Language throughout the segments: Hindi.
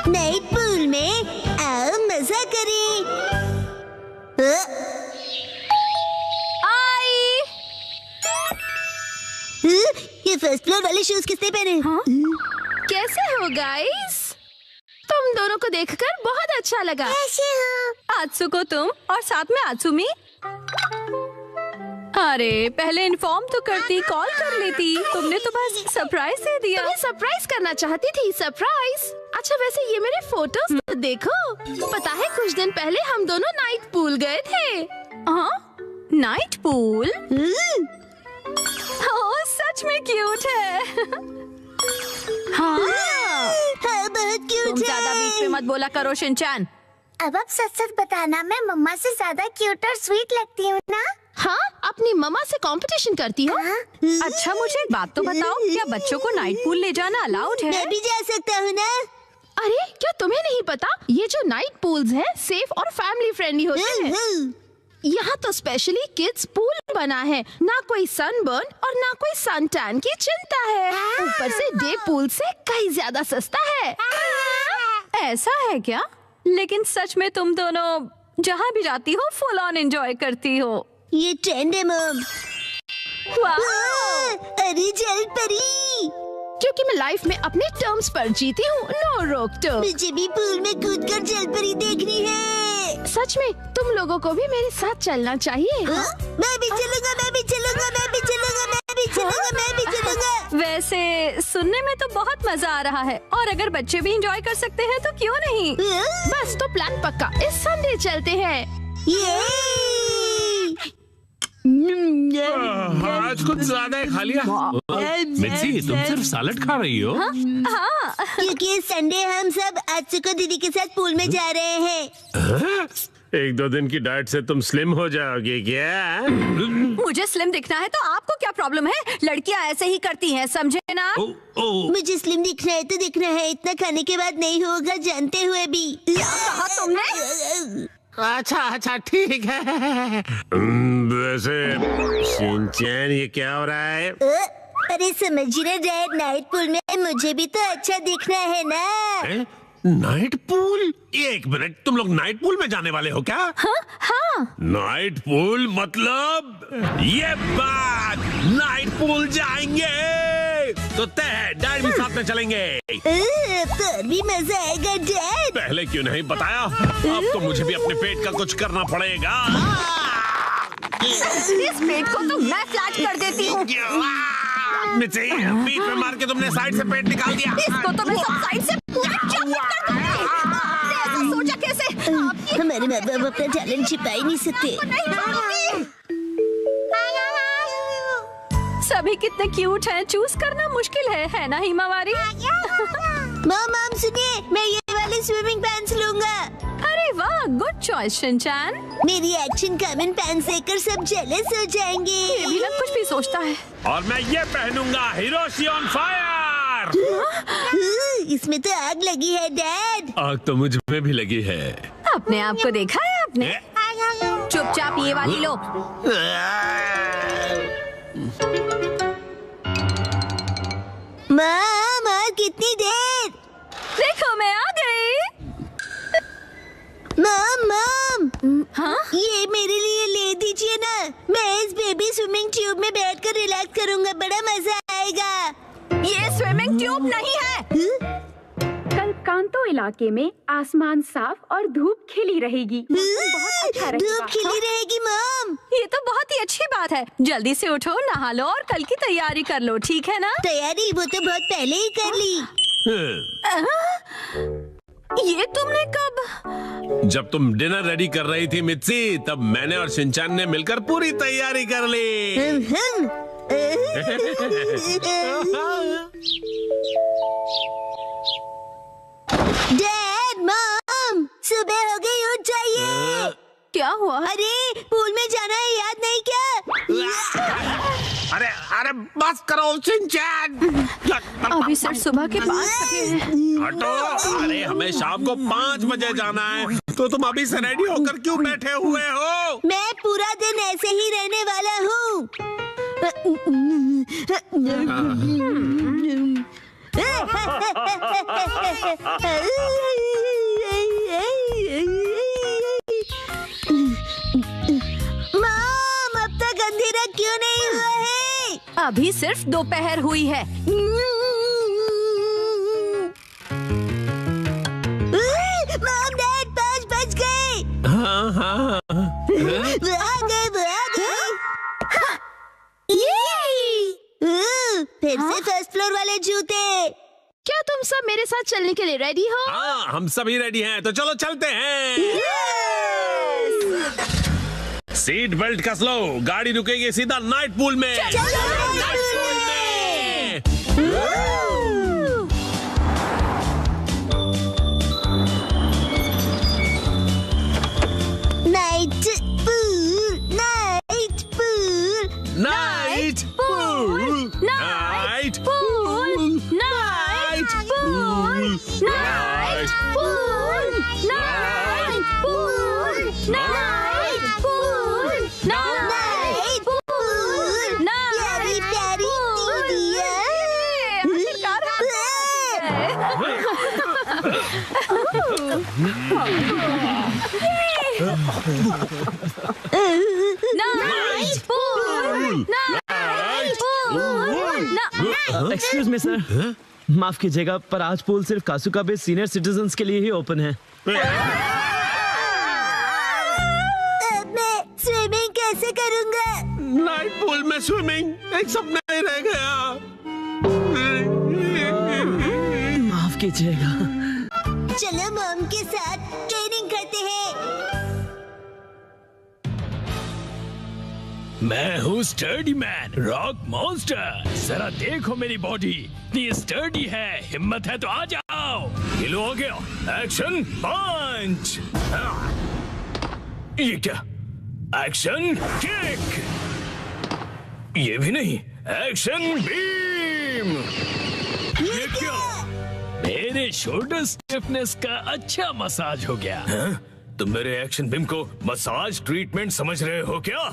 नाइट पूल में आओ मजा करें। आई। ये फर्स्ट फ्लोर वाले शूज किसने पहने? कैसे हो गाइस? तुम दोनों को देखकर बहुत अच्छा लगा। कैसे हो? आत्सुको तुम और साथ में आत्सुमी। अरे पहले इन्फॉर्म तो करती, कॉल कर लेती। तुमने तो बस सरप्राइज दे दिया। तुम्हें सरप्राइज करना चाहती थी। सरप्राइज? अच्छा वैसे ये मेरे फोटोज तो देखो। पता है कुछ दिन पहले हम दोनों नाइट पूल गए थे। हाँ नाइट पूल? ओह सच में क्यूट है। हाँ बहुत क्यूट तुम है। ज्यादा बीच में मत बोला करो शिनचैन। अब आप सच सच बताना, मैं मम्मा से ज्यादा क्यूट और स्वीट लगती हूँ ना? हाँ अपनी मम्मा से कंपटीशन करती हो? अच्छा मुझे एक बात तो बताओ, क्या बच्चों को नाइट पूल ले जाना अलाउड है? मैं भी जा सकता हूँ ना? अरे क्या तुम्हें नहीं पता, ये जो नाइट पूल्स हैं सेफ और फैमिली फ्रेंडली होते हैं। यहाँ तो स्पेशली किड्स पूल बना है, ना कोई सनबर्न और ना कोई सन टैन की चिंता है। ऊपर से डे पूल से कहीं ज्यादा सस्ता है। ऐसा है क्या? लेकिन सच में तुम दोनों जहाँ भी जाती हो फुल ऑन एंजॉय करती हो। ये ट्रेंड है मम। अरे जल परी, क्योंकि मैं लाइफ में अपने टर्म्स पर जीती हूँ, नो रोक टोक। मुझे भी पूल में कूद कर जल परी देखनी है। सच में तुम लोगों को भी मेरे साथ चलना चाहिए। मैं भी चलूंगा, मैं भी चलूंगा, मैं भी चलूंगा, मैं भी चलूंगा, मैं भी चलूंगा। वैसे सुनने में तो बहुत मजा आ रहा है, और अगर बच्चे भी एंजॉय कर सकते हैं तो क्यों नहीं। बस तो प्लान पक्का, इस संडे चलते हैं। आज कुछ ज्यादा ही खा लिया। मिर्ची तुम सिर्फ सैलेड खा रही हो? हाँ क्योंकि संडे हम सब आत्सुको दीदी के साथ पूल में जा रहे हैं। एक दो दिन की डाइट से तुम स्लिम हो जाओगे क्या? मुझे स्लिम दिखना है तो आपको क्या प्रॉब्लम है? लड़कियां ऐसे ही करती हैं, समझे ना? मुझे स्लिम दिखना है तो दिखना है, इतना खाने के बाद नहीं होगा जानते हुए भी। कहा तुमने? अच्छा ठीक है। वैसे शिनचैन ये क्या हो रहा है? अरे समझ रहे डैड, नाइट पूल में मुझे भी तो अच्छा दिखना है ना। Night pool? एक मिनट, तुम लोग नाइट पूल में जाने वाले हो क्या? हाँ। नाइट पूल मतलब ये बात, नाइट पूल जाएंगे तो तय डैड भी साथ में चलेंगे। तो भी मजा आएगा डैड। पहले क्यों नहीं बताया? अब तो मुझे भी अपने पेट का कुछ करना पड़ेगा। इस पेट को तो मैं फ्लैट कर देती हूँ। मिर्ची, बीच में मार के तुमने साइड से पेट निकाल दिया। इसको तो मैं सब साइड से पूरा चॉप कर दूंगी। ऐसा सोचा कैसे? हमारे माँ बाप अपना टैलेंट छिपा ही नहीं सकते। सभी कितने क्यूट हैं, चूज करना मुश्किल है ना हिमावारी? मॉम सुनिए, मैं ये वाले स्विमिंग पैंट्स लूंगा। अरे वाह, गुड चॉइस शिनचैन। मेरी एक्शन कॉमन पैंट्स देखकर सब जेलस हो जाएंगे। ये भी ना कुछ भी सोचता है। और मैं ये पहनूंगा, हिरोशी ऑन फायर। इसमें तो आग लगी है डैड। आग तो मुझ में भी लगी है। अपने आप को देखा है आपने? चुपचाप ये वाली लो। मॉम और कितनी देर? देखो मैं आ गई। मॉम हाँ? ये मेरे लिए ले दीजिए ना। मैं इस बेबी स्विमिंग ट्यूब में बैठकर रिलैक्स करूंगा, बड़ा मजा आएगा। ये स्विमिंग ट्यूब नहीं है। कल कांतो इलाके में आसमान साफ और धूप खिली रहेगी। बहुत अच्छा रहेगा। धूप खिली रहेगी मॉम। ये तो बहुत ही अच्छी बात है। जल्दी से उठो, नहा लो और कल की तैयारी कर लो, ठीक है ना? तैयारी वो तो बहुत पहले ही कर ली। ये तुमने कब? जब तुम डिनर रेडी कर रही थी मित्सी, तब मैंने और शिनचैन ने मिलकर पूरी तैयारी कर ली। डैड मॉम सुबह हो गई, उठ जाइए। क्या हुआ? अरे पूल में जाना है, याद नहीं क्या? अरे बस करो शिनचैन। अभी सर सुबह के 5 बजे हैं। हटो। अरे हमें शाम को 5 बजे जाना है, तो तुम अभी से रेडी होकर क्यों बैठे हुए हो? मैं पूरा दिन ऐसे ही रहने वाला हूँ। अभी सिर्फ दोपहर हुई है। मॉम डैड 5 बज गए। हाँ हाँ वो आ गए। फिर से फर्स्ट फ्लोर वाले जूते। क्या तुम सब मेरे साथ चलने के लिए रेडी हो? हाँ, हम सभी रेडी हैं, तो चलो चलते हैं। सीट बेल्ट कस लो, गाड़ी रुकेगी सीधा नाइट पूल में। Night pool, night pool, night pool, night pool, night pool, night pool, night pool, night pool, night pool. प्यारी प्यारी एक्सक्यूज मी सर, माफ कीजिएगा पर आज पूल सिर्फ कासुका बे सीनियर सिटीजन्स के लिए ही ओपन है। अब मैं स्विमिंग कैसे करूँगा? नाइट पूल में स्विमिंग एक सपना ही रह गया। माफ कीजिएगा। चलो मॉम के साथ ट्रेनिंग करते हैं। मैं हूँ स्टर्डी मैन, रॉक मॉन्स्टर। जरा देखो मेरी बॉडी इतनी स्टर्डी है, हिम्मत है तो आ जाओ। ये लो हो गया, एक्शन पंच। ये क्या? Action kick. ये भी नहीं, एक्शन बीम। ये क्या? मेरे शोल्डर स्टिफनेस का अच्छा मसाज हो गया। तुम मेरे एक्शन बीम को मसाज ट्रीटमेंट समझ रहे हो क्या?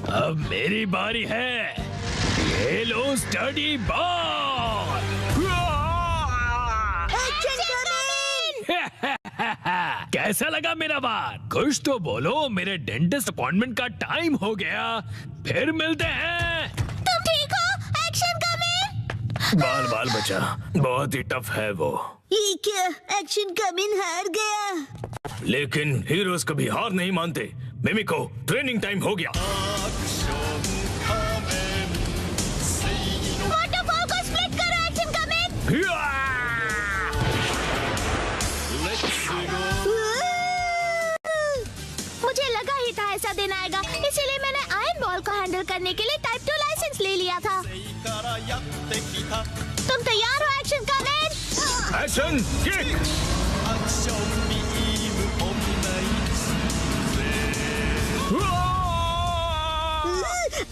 अब मेरी बारी है। ये लो स्टडी बॉल। कैसा लगा मेरा बार? कुछ तो बोलो, मेरे डेंटिस्ट अपॉइंटमेंट का टाइम हो गया। फिर मिलते हैं। तुम ठीक हो? Action coming. बाल बाल बचा, बहुत ही टफ है वो। ये क्या? एक्शन कमिंग हार गया। लेकिन हीरोज कभी हार नहीं मानते। मिमिको, ट्रेनिंग टाइम हो गया। वाटरफॉल को स्प्लिट करो, एक्शन कमिंग। मुझे लगा ही था ऐसा दिन आएगा, इसीलिए मैंने आयरन बॉल को हैंडल करने के लिए टाइप 2 लाइसेंस ले लिया था। तुम तैयार हो action coming? Action kick.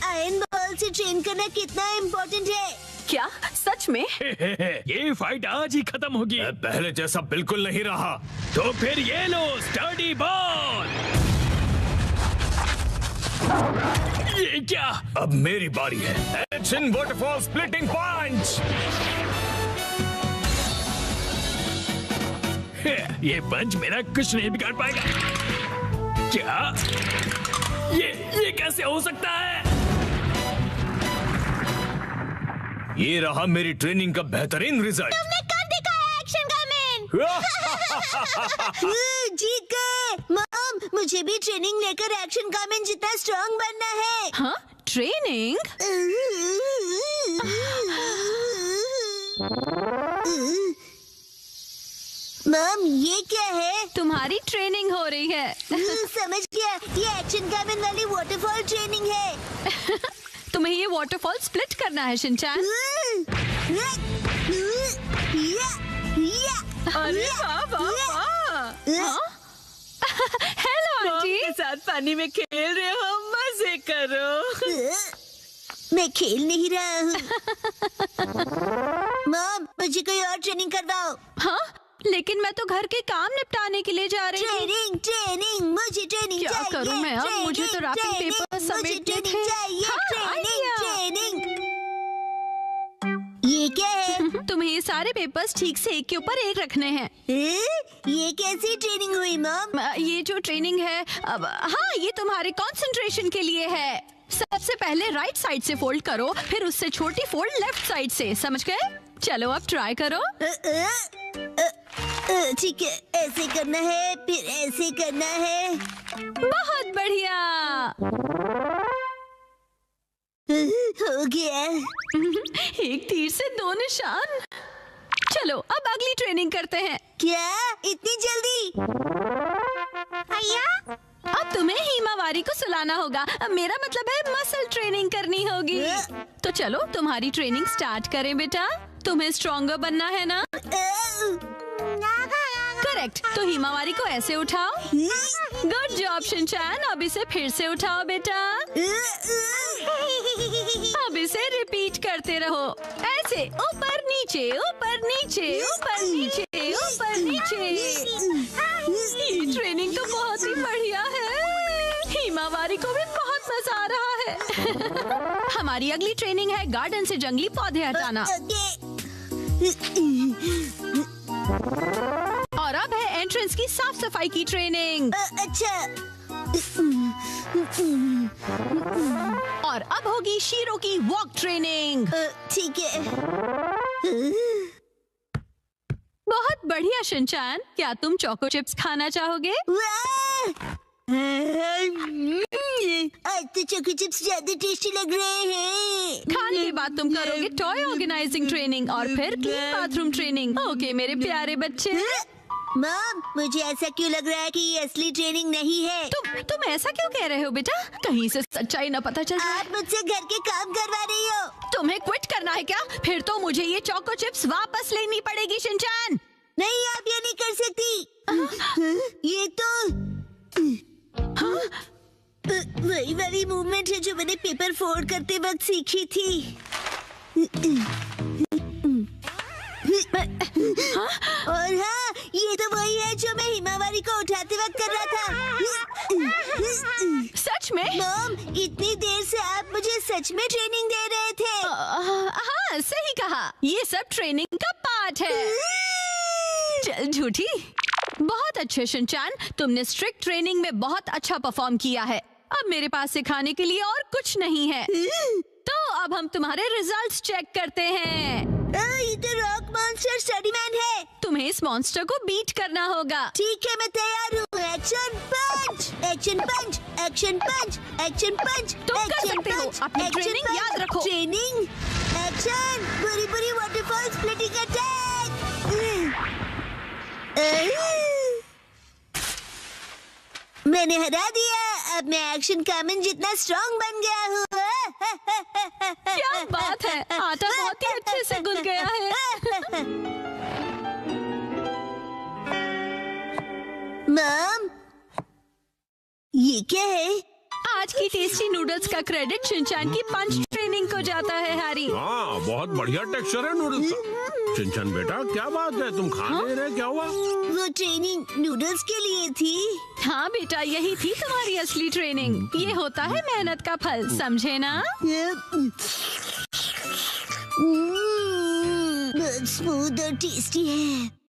Iron ball से ट्रेन करना कितना इम्पोर्टेंट है। क्या सच में? ये फाइट आज ही खत्म होगी। पहले जैसा बिल्कुल नहीं रहा। तो फिर ये लो स्टडी बॉल। ये क्या? अब मेरी बारी है। एक्शन वाटरफॉल स्प्लिटिंग पंच। ये पंच मेरा कुछ नहीं बिगाड़ पाएगा। क्या? ये कैसे हो सकता है? ये रहा मेरी ट्रेनिंग का बेहतरीन रिजल्ट। तुमने कर दिखाया एक्शन कमिंग। जीत गए। मॉम, मुझे भी ट्रेनिंग लेकर एक्शन कमिंग जितना स्ट्रांग बनना है। हाँ, ट्रेनिंग? मॉम, ये क्या है? तुम्हारी ट्रेनिंग हो रही है। समझ गया, ये एक्शन कमिंग वाली वाटरफॉल ट्रेनिंग है। तुम्हें ये वाटरफॉल स्प्लिट करना है शिनचैन। अरे वाह वाह वाह। Hello aunty. के साथ पानी में खेल रहे हो, मजे करो। मैं खेल नहीं रहा हूँ। मॉम, मुझे कोई और ट्रेनिंग करवाओ। हाँ, लेकिन मैं तो घर के काम निपटाने के लिए जा रही हूँ। ट्रेनिंग ट्रेनिंग, मुझे ट्रेनिंग क्या चाहिए। करूं मैं अब? ट्रेनिंग, मुझे तो रैपिंग ट्रेनिंग, पेपर मुझे समेटने ट्रेनिंग थे। चाहिए। हाँ, ट्रेनिंग आइडिया। ट्रेनिंग। ये क्या है? तुम्हें ये सारे पेपर्स ठीक से एक के ऊपर एक रखने हैं। ये कैसी ट्रेनिंग हुई मॉम? ये जो ट्रेनिंग है, अब हाँ, ये तुम्हारे कंसंट्रेशन के लिए है। सबसे पहले राइट साइड से फोल्ड करो, फिर उससे छोटी फोल्ड लेफ्ट साइड से, समझ गए? चलो अब ट्राई करो। ठीक है, ऐसे करना है, फिर ऐसे करना है। बहुत बढ़िया। हो गया। एक तीर से 2 निशान। चलो अब अगली ट्रेनिंग करते हैं। क्या इतनी जल्दी? अब तुम्हें हिमावारी को सुलाना होगा। मेरा मतलब है मसल ट्रेनिंग करनी होगी। तो चलो तुम्हारी ट्रेनिंग स्टार्ट करें बेटा। तुम्हें स्ट्रॉन्गर बनना है ना? करेक्ट। तो हिमावारी को ऐसे उठाओ। Good job Shinchan. अब इसे फिर से उठाओ बेटा। अब इसे रिपीट करते रहो, ऐसे ऊपर नीचे ऊपर नीचे ऊपर नीचे ऊपर नीचे। ये ट्रेनिंग तो बहुत ही बढ़िया है। हिमावारी को भी बहुत मजा आ रहा है। हमारी अगली ट्रेनिंग है गार्डन से जंगली पौधे हटाना। और अब है एंट्रेंस की साफ सफाई की ट्रेनिंग। अच्छा। और अब होगी शीरो की वॉक ट्रेनिंग। ठीक है। बहुत बढ़िया शिनचैन। क्या तुम चोको चिप्स खाना चाहोगे? आज तो चोको चिप्स ज्यादा टेस्टी लग रहे हैं। खाने के बाद तुम करोगे टॉय ऑर्गेनाइजिंग ट्रेनिंग और फिर क्लीन बाथरूम ट्रेनिंग। ओके मेरे प्यारे बच्चे। मॉम, मुझे ऐसा क्यों लग रहा है कि ये असली ट्रेनिंग नहीं है? तुम ऐसा क्यों कह रहे हो बेटा? कहीं से सच्चाई न पता चल जाए। आप मुझसे घर के काम करवा रही हो। तुम्हें क्विट करना है क्या? फिर तो मुझे ये चोको चिप्स वापस लेनी पड़ेगी शिनचैन। नहीं, आप ये नहीं कर सकती। ये तो वही वाली मूवमेंट है जो मैंने पेपर फोल्ड करते वक्त सीखी थी। और हाँ, ये तो वही है जो मैं हिमावारी को उठाते वक्त कर रहा था। सच में? मॉम, इतनी देर से आप मुझे सच में ट्रेनिंग दे रहे थे। हाँ सही कहा। ये सब ट्रेनिंग का पार्ट है। चल झूठी। बहुत अच्छे शिनचैन, तुमने स्ट्रिक्ट ट्रेनिंग में बहुत अच्छा परफॉर्म किया है। अब मेरे पास सिखाने के लिए और कुछ नहीं है। तो अब हम तुम्हारे रिजल्ट्स चेक करते हैं। ये तो रॉक मॉन्स्टर स्टडीमैन है। तुम्हें इस मॉन्स्टर को बीट करना होगा। ठीक है, मैं तैयार हूँ। एक्शन पंच, एक्शन पंच, एक्शन पंच, एक्शन पंच। तुम कर सकते हो। अपनी ट्रेनिंग याद रखो। ट्रेनिंग, एक्शन, बुरी बुरी वाटरफॉल स्प्लिटिंग अटैक। मैंने हरा दिया। अब मैं एक्शन कामन जितना स्ट्रॉन्ग बन गया हूँ। क्या बात है, आटा बहुत ही अच्छे से गुल गया है। मॉम, ये क्या है? आज की टेस्टी नूडल्स का क्रेडिट शिनचैन की पंच ट्रेनिंग को जाता है हैरी। हाँ, बहुत बढ़िया टेक्सचर है नूडल्स का। शिनचैन बेटा, क्या बात है, तुम खा नहीं रहे? क्या हुआ? वो ट्रेनिंग नूडल्स के लिए थी। हाँ बेटा, यही थी तुम्हारी असली ट्रेनिंग। ये होता है मेहनत का फल, समझे ना? बहुत स्मूथ और टेस्टी है।